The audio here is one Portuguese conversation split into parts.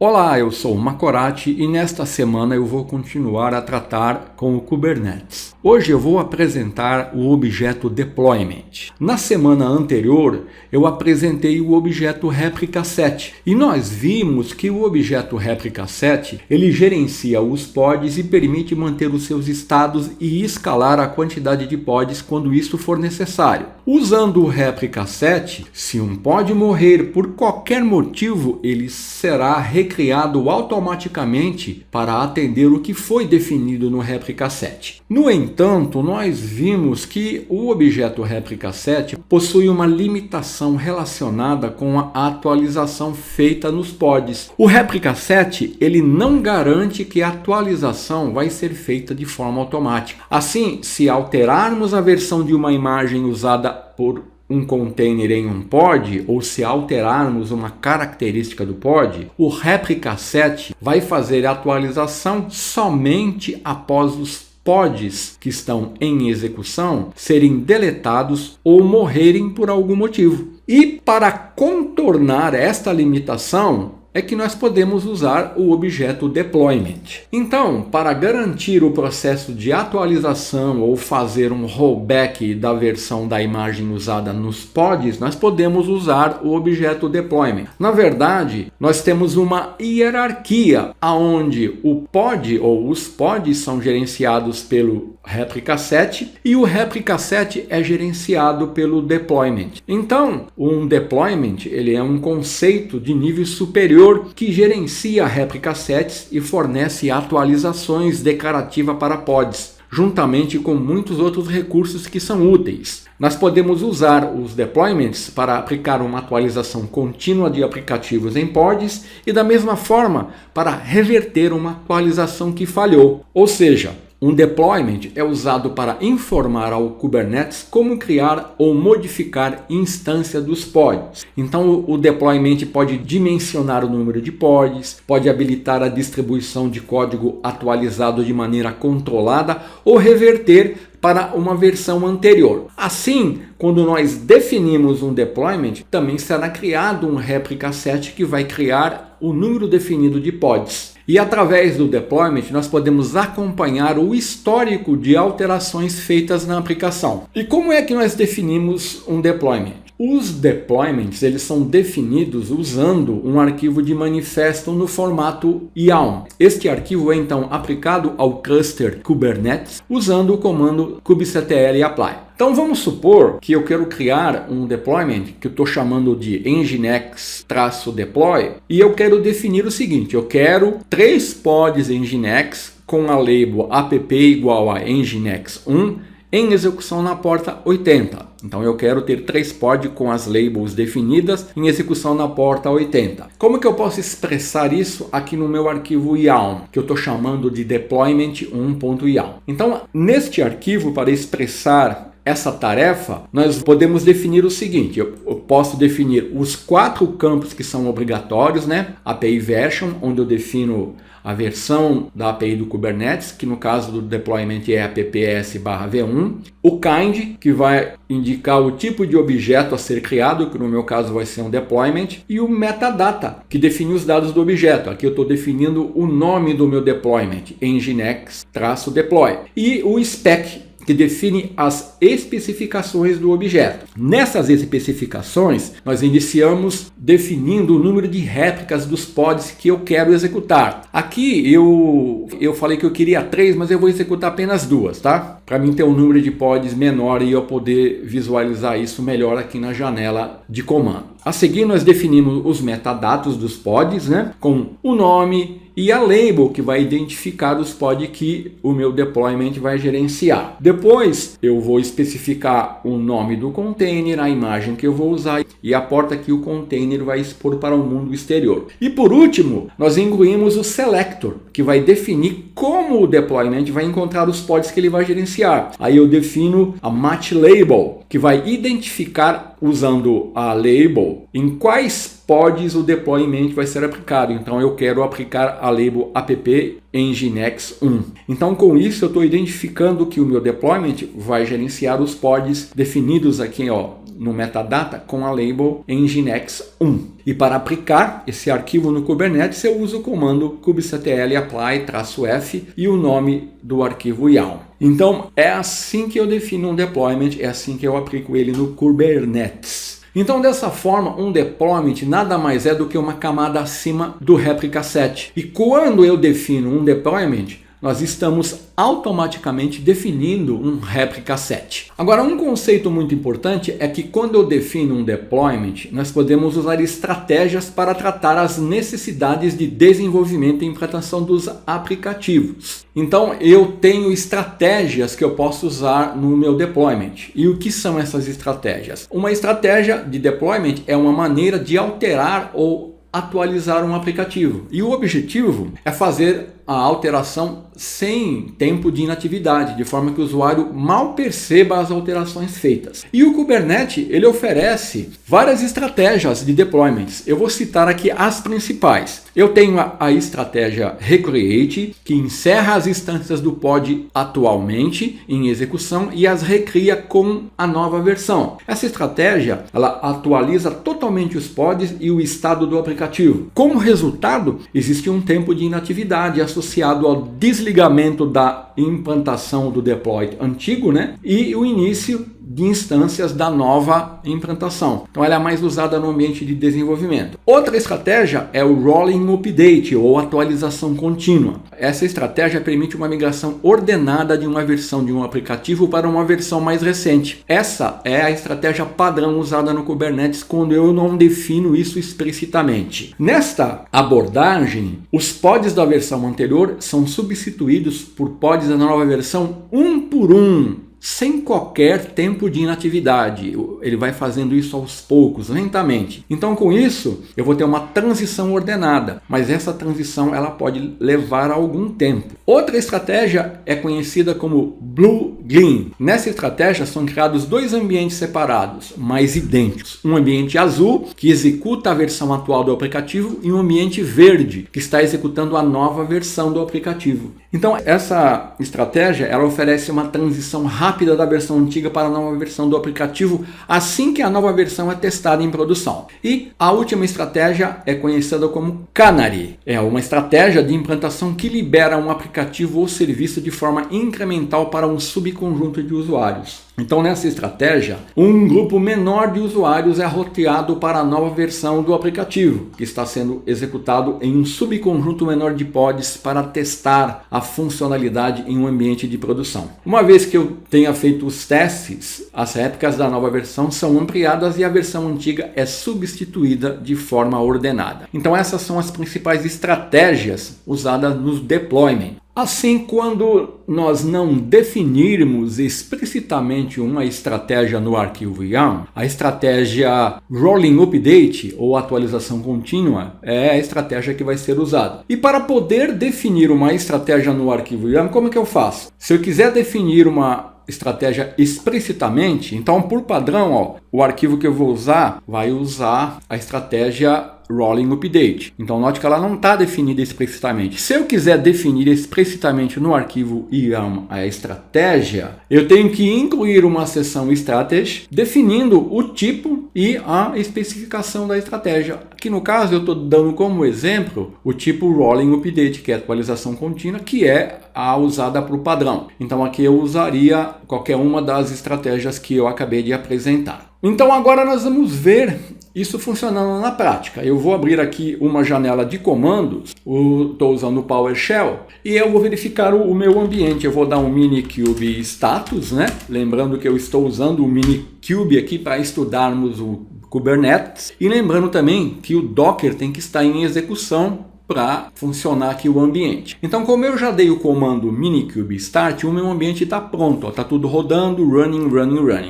Olá, eu sou o Macorati e nesta semana eu vou continuar a tratar com o Kubernetes. Hoje eu vou apresentar o objeto Deployment. Na semana anterior eu apresentei o objeto Replica Set e nós vimos que o objeto Replica Set ele gerencia os pods e permite manter os seus estados e escalar a quantidade de pods quando isso for necessário. Usando o Replica Set, se um pod morrer por qualquer motivo, ele será recriado automaticamente para atender o que foi definido no Replica Set. No entanto, nós vimos que o objeto Replica Set possui uma limitação relacionada com a atualização feita nos pods. O Replica Set ele não garante que a atualização vai ser feita de forma automática. Assim, se alterarmos a versão de uma imagem usada por um container em um pod, ou se alterarmos uma característica do pod, o Replica Set vai fazer a atualização somente após os pods que estão em execução serem deletados ou morrerem por algum motivo. E para contornar esta limitação, é que nós podemos usar o objeto Deployment. Então, para garantir o processo de atualização ou fazer um rollback da versão da imagem usada nos pods, nós podemos usar o objeto Deployment. Na verdade, nós temos uma hierarquia onde o pod ou os pods são gerenciados pelo Replica Set e o Replica Set é gerenciado pelo Deployment. Então, um Deployment ele é um conceito de nível superior que gerencia Replica Sets e fornece atualizações declarativas para pods, juntamente com muitos outros recursos que são úteis. Nós podemos usar os deployments para aplicar uma atualização contínua de aplicativos em pods e da mesma forma para reverter uma atualização que falhou. Ou seja, um deployment é usado para informar ao Kubernetes como criar ou modificar instância dos pods. Então o deployment pode dimensionar o número de pods, pode habilitar a distribuição de código atualizado de maneira controlada ou reverter para uma versão anterior. Assim, quando nós definimos um deployment, também será criado um Replica Set que vai criar o número definido de pods. E através do deployment nós podemos acompanhar o histórico de alterações feitas na aplicação. E como é que nós definimos um deployment? Os deployments eles são definidos usando um arquivo de manifesto no formato YAML. Este arquivo é então aplicado ao cluster Kubernetes usando o comando kubectl apply. Então vamos supor que eu quero criar um deployment que eu estou chamando de nginx-deploy e eu quero definir o seguinte: eu quero 3 pods nginx com a label app igual a nginx1 em execução na porta 80. Então eu quero ter 3 pods com as labels definidas em execução na porta 80. Como que eu posso expressar isso aqui no meu arquivo YAML, que eu estou chamando de deployment1.yaml? Então neste arquivo, para expressar essa tarefa, nós podemos definir o seguinte: eu posso definir os 4 campos que são obrigatórios, né? API version, onde eu defino a versão da API do Kubernetes, que no caso do deployment é apps/v1, o kind, que vai indicar o tipo de objeto a ser criado, que no meu caso vai ser um deployment, e o metadata, que define os dados do objeto. Aqui eu estou definindo o nome do meu deployment, nginx-deploy, e o spec, que define as especificações do objeto. Nessas especificações, nós iniciamos definindo o número de réplicas dos pods que eu quero executar. Aqui eu falei que eu queria 3, mas eu vou executar apenas 2, tá? Para mim ter um número de pods menor e eu poder visualizar isso melhor aqui na janela de comando. A seguir nós definimos os metadados dos pods, né? Com o nome e a label que vai identificar os pods que o meu deployment vai gerenciar. Depois eu vou especificar o nome do container, a imagem que eu vou usar e a porta que o container vai expor para o mundo exterior. E por último, nós incluímos o selector, que vai definir como o deployment vai encontrar os pods que ele vai gerenciar. Aí eu defino a match label, que vai identificar usando a label em quais pods o deployment vai ser aplicado. Então eu quero aplicar a label app Nginx 1. Então com isso eu estou identificando que o meu deployment vai gerenciar os pods definidos aqui no metadata com a label Nginx 1. E para aplicar esse arquivo no Kubernetes eu uso o comando kubectl apply-f e o nome do arquivo YAML. Então é assim que eu defino um deployment, é assim que eu aplico ele no Kubernetes. Então, dessa forma, um deployment nada mais é do que uma camada acima do réplica set. E quando eu defino um deployment, nós estamos automaticamente definindo um réplica set. Agora, um conceito muito importante é que quando eu defino um deployment, nós podemos usar estratégias para tratar as necessidades de desenvolvimento e implantação dos aplicativos. Então, eu tenho estratégias que eu posso usar no meu deployment. E o que são essas estratégias? Uma estratégia de deployment é uma maneira de alterar ou atualizar um aplicativo. E o objetivo é fazer a alteração sem tempo de inatividade, de forma que o usuário mal perceba as alterações feitas. E o Kubernetes, ele oferece várias estratégias de deployments. Eu vou citar aqui as principais. Eu tenho a estratégia Recreate, que encerra as instâncias do pod atualmente em execução e as recria com a nova versão. Essa estratégia, ela atualiza totalmente os pods e o estado do aplicativo. Como resultado, existe um tempo de inatividade associado ao desligamento da implantação do deploy antigo, e o início de instâncias da nova implantação. Então ela é mais usada no ambiente de desenvolvimento. Outra estratégia é o Rolling Update ou atualização contínua. Essa estratégia permite uma migração ordenada de uma versão de um aplicativo para uma versão mais recente. Essa é a estratégia padrão usada no Kubernetes quando eu não defino isso explicitamente. Nesta abordagem, os pods da versão anterior são substituídos por pods da nova versão um por um, sem qualquer tempo de inatividade. Ele vai fazendo isso aos poucos, lentamente. Então, com isso, eu vou ter uma transição ordenada, mas essa transição ela pode levar algum tempo. Outra estratégia é conhecida como Blue-Green. Nessa estratégia são criados dois ambientes separados, mas idênticos. Um ambiente azul, que executa a versão atual do aplicativo, e um ambiente verde, que está executando a nova versão do aplicativo. Então, essa estratégia ela oferece uma transição rápida da versão antiga para a nova versão do aplicativo assim que a nova versão é testada em produção. E a última estratégia é conhecida como Canary. É uma estratégia de implantação que libera um aplicativo ou serviço de forma incremental para um subconjunto de usuários. Então, nessa estratégia, um grupo menor de usuários é roteado para a nova versão do aplicativo, que está sendo executado em um subconjunto menor de pods para testar a funcionalidade em um ambiente de produção. Uma vez que eu tenha feito os testes, as réplicas da nova versão são ampliadas e a versão antiga é substituída de forma ordenada. Então, essas são as principais estratégias usadas nos deployment. Assim, quando nós não definirmos explicitamente uma estratégia no arquivo YAML, a estratégia Rolling Update ou atualização contínua é a estratégia que vai ser usada. E para poder definir uma estratégia no arquivo YAML, como é que eu faço? Se eu quiser definir uma estratégia explicitamente, então por padrão, o arquivo que eu vou usar vai usar a estratégia Rolling Update. Então note que ela não está definida explicitamente. Se eu quiser definir explicitamente no arquivo YAML a estratégia, eu tenho que incluir uma seção strategy definindo o tipo e a especificação da estratégia. Aqui no caso eu estou dando como exemplo o tipo Rolling Update, que é atualização contínua, que é a usada para o padrão. Então aqui eu usaria qualquer uma das estratégias que eu acabei de apresentar. Então agora nós vamos ver isso funcionando na prática. Eu vou abrir aqui uma janela de comandos, estou usando o PowerShell, e eu vou verificar o meu ambiente. Eu vou dar um Minikube status, Lembrando que eu estou usando o Minikube aqui para estudarmos o Kubernetes. E lembrando também que o Docker tem que estar em execução para funcionar aqui o ambiente. Então, como eu já dei o comando minikube start, o meu ambiente está pronto, está tudo rodando, running.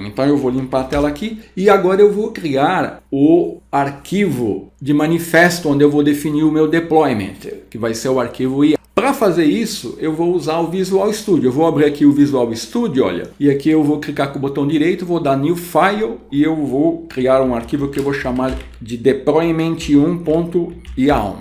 Então eu vou limpar a tela aqui e agora eu vou criar o arquivo de manifesto onde eu vou definir o meu deployment, que vai ser o arquivo IA. Para Para fazer isso, eu vou usar o Visual Studio. Eu vou abrir aqui o Visual Studio, olha, e aqui eu vou clicar com o botão direito, vou dar New File e eu vou criar um arquivo que eu vou chamar de deployment1.yaml.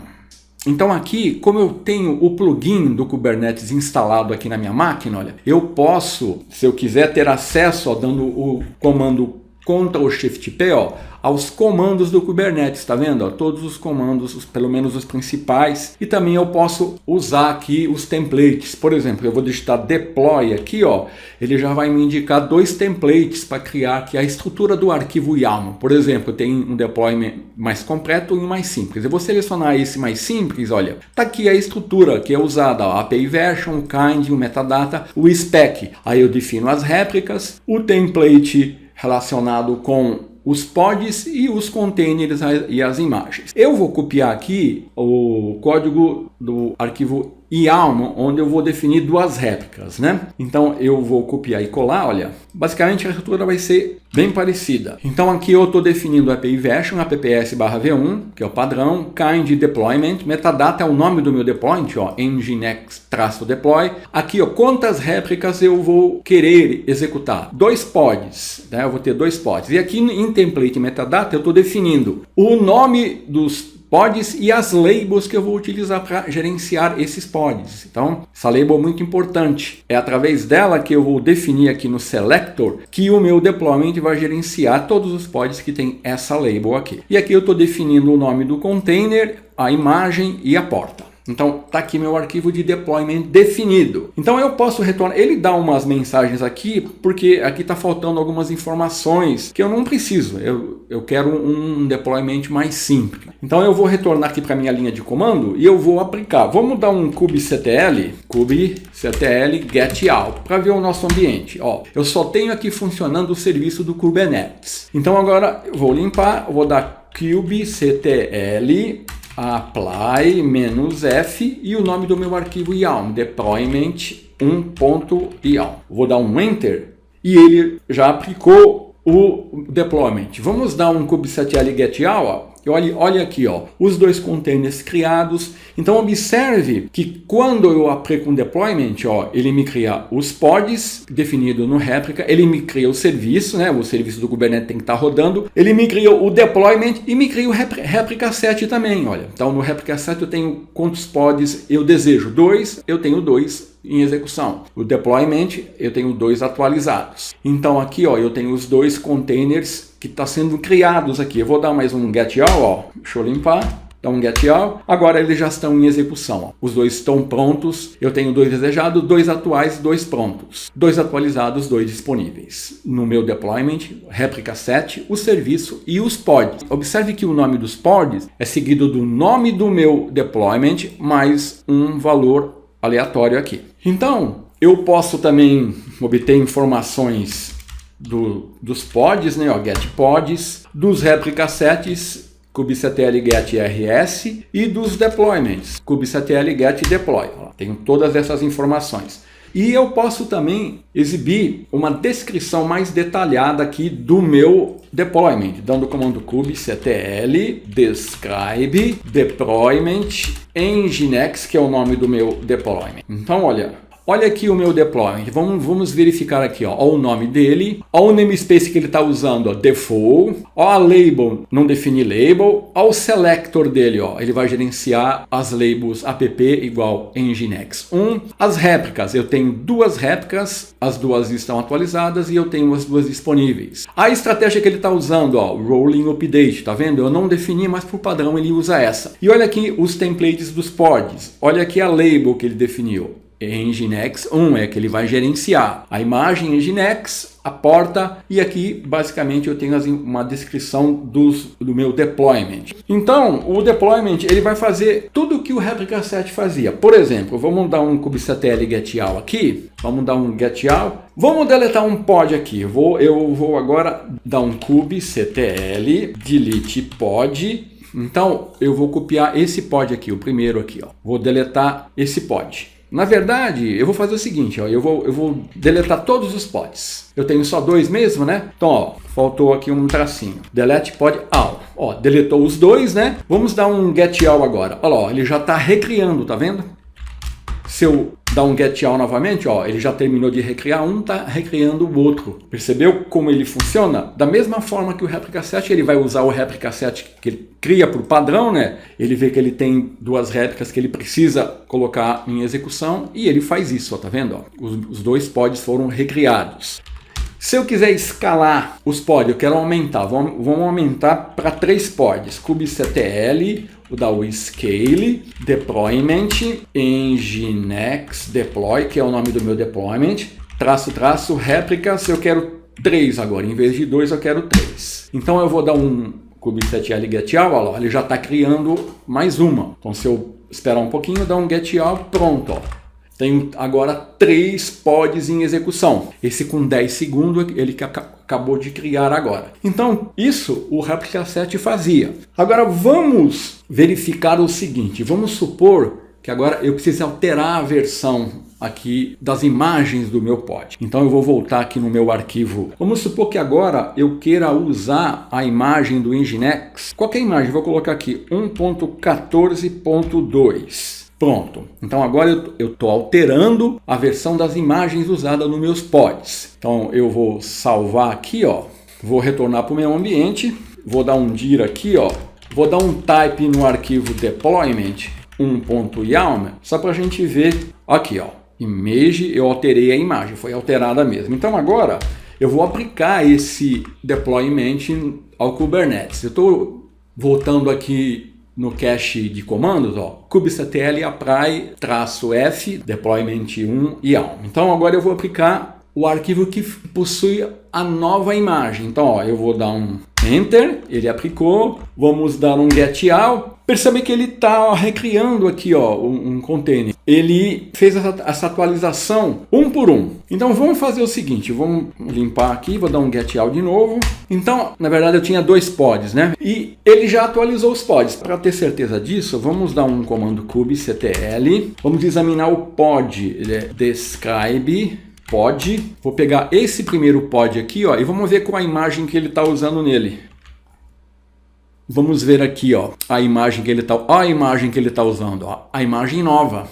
Então aqui, como eu tenho o plugin do Kubernetes instalado aqui na minha máquina, olha, eu posso, se eu quiser ter acesso, ó, dando o comando Ctrl+Shift+P, ó, aos comandos do Kubernetes, tá vendo? Ó, todos os comandos, pelo menos os principais, e também eu posso usar aqui os templates. Por exemplo, eu vou digitar deploy aqui, ó, ele já vai me indicar 2 templates para criar aqui a estrutura do arquivo YAML. Por exemplo, tem um deployment mais completo e um mais simples. Eu vou selecionar esse mais simples, olha, tá aqui a estrutura que é usada, ó, API version, o kind, o metadata, o spec. Aí eu defino as réplicas, o template relacionado com os pods e os containers e as imagens. Eu vou copiar aqui o código do arquivo YAML, onde eu vou definir 2 réplicas, né? Então eu vou copiar e colar, olha. Basicamente a estrutura vai ser bem parecida. Então aqui eu estou definindo API version, apps/v1, que é o padrão, kind deployment, metadata é o nome do meu deployment, ó, nginx-deploy. Aqui, ó, quantas réplicas eu vou querer executar? 2 pods, né? Eu vou ter 2 pods. E aqui em template metadata eu estou definindo o nome dos pods e as labels que eu vou utilizar para gerenciar esses pods. Então, essa label é muito importante. É através dela que eu vou definir aqui no selector que o meu deployment vai gerenciar todos os pods que tem essa label aqui. E aqui eu estou definindo o nome do container, a imagem e a porta. Então, tá aqui meu arquivo de deployment definido. Então, eu posso retornar. Ele dá umas mensagens aqui, porque aqui está faltando algumas informações que eu não preciso. Eu quero um deployment mais simples. Então, eu vou retornar aqui para minha linha de comando e eu vou aplicar. Vamos dar um kubectl get out para ver o nosso ambiente. Ó, eu só tenho aqui funcionando o serviço do Kubernetes. Então, agora eu vou limpar, eu vou dar kubectl apply -f e o nome do meu arquivo YAML, deployment1.yaml. Vou dar um enter e ele já aplicou o deployment. Vamos dar um kubectl get out. Olha aqui, ó, os 2 containers criados. Então observe que quando eu aplico um deployment, ó, ele me cria os pods definido no réplica, ele me cria o serviço, né? O serviço do Kubernetes tem que estar rodando. Ele me cria o deployment e me cria o réplica set também, olha. Então no réplica set eu tenho quantos pods eu desejo? 2, eu tenho 2 em execução. O deployment eu tenho 2 atualizados. Então aqui, ó, eu tenho os 2 containers que estão sendo criados aqui. Eu vou dar mais um get out, ó. Deixa eu limpar. Dá um get out. Agora eles já estão em execução, ó. Os 2 estão prontos. Eu tenho 2 desejados, 2 atuais, 2 prontos. 2 atualizados, 2 disponíveis. No meu deployment, réplica set, o serviço e os pods. Observe que o nome dos pods é seguido do nome do meu deployment mais um valor aleatório aqui. Então, eu posso também obter informações dos pods, né, ó, get pods, dos réplica sets, kubectl get rs e dos deployments, kubectl get deploy. Ó, tenho todas essas informações. E eu posso também exibir uma descrição mais detalhada aqui do meu deployment, dando o comando kubectl describe deployment nginx, que é o nome do meu deployment. Então, olha aqui o meu deployment. Vamos verificar aqui, ó, o nome dele, ó, o namespace que ele está usando, ó, default, ó, a label, não defini label, ó, o selector dele, ó, ele vai gerenciar as labels app igual nginx 1. As réplicas, eu tenho 2 réplicas, as 2 estão atualizadas e eu tenho as 2 disponíveis. A estratégia que ele está usando, ó, rolling update, tá vendo? Eu não defini, mas por padrão ele usa essa. E olha aqui os templates dos pods, olha aqui a label que ele definiu. Nginx 1 é que ele vai gerenciar a imagem Nginx, a porta, e aqui basicamente eu tenho uma descrição do meu deployment. Então o deployment ele vai fazer tudo o que o réplica set fazia. Por exemplo, vamos dar um kubectl get out aqui, vamos dar um get out, vamos deletar um pod aqui. Eu vou agora dar um kubectl delete pod. Então eu vou copiar esse pod aqui, o primeiro aqui, ó. Vou deletar esse pod. Na verdade, eu vou fazer o seguinte, ó, eu vou deletar todos os pods. Eu tenho só 2 mesmo, né? Então, ó, faltou aqui um tracinho. Delete pod all. Ó, deletou os 2, né? Vamos dar um get all agora. Olha lá, ó, ele já está recriando, tá vendo? se eu dar um get all novamente, ó, ele já terminou de recriar um, está recriando o outro. Percebeu como ele funciona? Da mesma forma que o réplica set, ele vai usar o réplica set que ele cria por padrão, né? Ele vê que ele tem duas réplicas que ele precisa colocar em execução e ele faz isso, ó, tá vendo? Ó? Os dois pods foram recriados. Se eu quiser escalar os pods, eu quero aumentar, vamos aumentar para 3 pods, kubectl, o da Scale, Deployment, Nginx Deploy, que é o nome do meu deployment, -- réplicas, eu quero 3 agora, em vez de 2 eu quero 3. Então eu vou dar um kubectl getAll, ó, ele já está criando mais uma. Então se eu esperar um pouquinho, dar um getAll, pronto, ó. Tenho agora 3 pods em execução. Esse com 10 segundos, ele que acabou de criar agora. Então, isso o réplica set fazia. Agora, vamos verificar o seguinte. Vamos supor que agora eu preciso alterar a versão aqui das imagens do meu pod. Então, eu vou voltar aqui no meu arquivo. Vamos supor que agora eu queira usar a imagem do Nginx. Qualquer imagem, vou colocar aqui 1.14.2. Pronto, então agora eu estou alterando a versão das imagens usadas nos meus pods. Então eu vou salvar aqui, ó, vou retornar para o meu ambiente, vou dar um dir aqui, ó, vou dar um type no arquivo deployment 1.yaml, só para a gente ver aqui, ó, image, eu alterei a imagem, foi alterada mesmo. Então agora eu vou aplicar esse deployment ao Kubernetes. Eu estou voltando aqui no cache de comandos, ó, kubectl apply -f deployment 1 yaml. Então agora eu vou aplicar o arquivo que possui a nova imagem. Então, ó, eu vou dar um enter, ele aplicou, vamos dar um getAll. Percebe que ele está recriando aqui, ó, um container. Ele fez essa atualização um por um. Então vamos fazer o seguinte, vamos limpar aqui, vou dar um getAll de novo. Então, na verdade eu tinha 2 pods, né? E ele já atualizou os pods. Para ter certeza disso, vamos dar um comando kubectl. Vamos examinar o pod describe pod. Vou pegar esse primeiro pod aqui, ó, e vamos ver qual a imagem que ele está usando nele. Vamos ver aqui, ó, a imagem que ele está usando, ó, a imagem nova.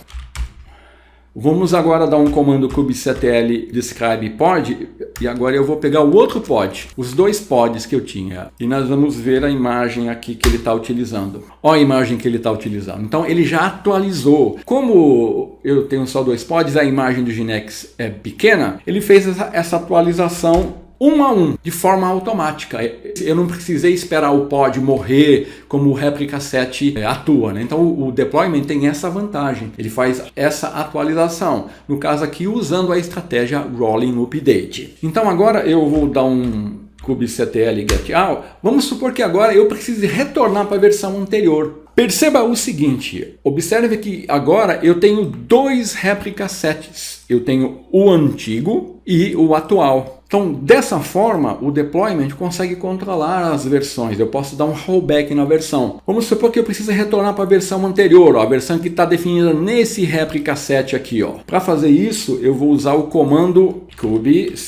Vamos agora dar um comando kubectl describe pod e agora eu vou pegar o outro pod, os 2 pods que eu tinha, e nós vamos ver a imagem aqui que ele está utilizando. Olha a imagem que ele está utilizando. Então ele já atualizou. Como eu tenho só 2 pods, a imagem do Nginx é pequena, ele fez essa atualização 1 a 1, de forma automática. Eu não precisei esperar o pod morrer como o réplica set atua, né? Então o deployment tem essa vantagem, ele faz essa atualização, no caso aqui usando a estratégia rolling update. Então agora eu vou dar um kubectl getAll. Vamos supor que agora eu precise retornar para a versão anterior. Perceba o seguinte, observe que agora eu tenho 2 réplica sets. Eu tenho o antigo e o atual. Então, dessa forma, o deployment consegue controlar as versões. Eu posso dar um rollback na versão. Vamos supor que eu precise retornar para a versão anterior, ó, a versão que está definida nesse réplica set aqui. Para fazer isso, eu vou usar o comando kubectl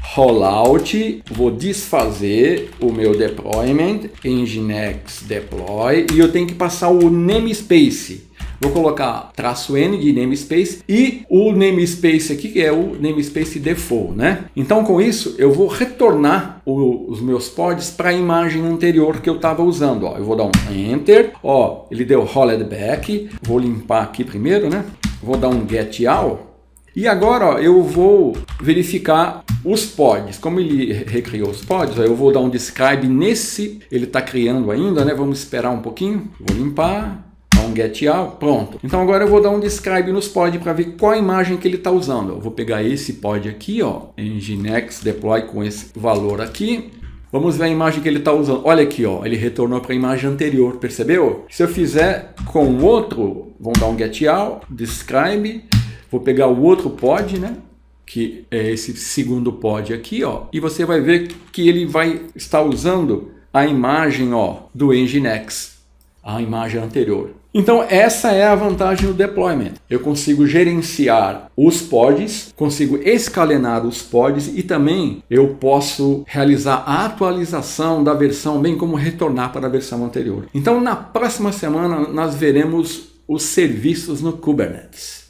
rollout, vou desfazer o meu deployment, Nginx deploy, e eu tenho que passar o namespace. Vou colocar -n de namespace e o namespace aqui, que é o namespace default, né? Então com isso eu vou retornar os meus pods para a imagem anterior que eu estava usando. Ó, eu vou dar um enter, ó, ele deu rollback, vou limpar aqui primeiro, né? Vou dar um getAll. E agora, ó, eu vou verificar os pods. Como ele recriou os pods, ó, eu vou dar um describe nesse, ele está criando ainda, né? Vamos esperar um pouquinho, vou limpar, dar um getAll, pronto. Então agora eu vou dar um describe nos pods para ver qual a imagem que ele está usando. Eu vou pegar esse pod aqui, ó, Nginx deploy com esse valor aqui. Vamos ver a imagem que ele está usando. Olha aqui, ó, ele retornou para a imagem anterior, percebeu? Se eu fizer com o outro, vamos dar um getAll, describe. Vou pegar o outro pod, né? Que é esse segundo pod aqui, ó. E você vai ver que ele vai estar usando a imagem, ó, do Nginx, a imagem anterior. Então essa é a vantagem do deployment. Eu consigo gerenciar os pods, consigo escalonar os pods e também eu posso realizar a atualização da versão, bem como retornar para a versão anterior. Então na próxima semana nós veremos os serviços no Kubernetes.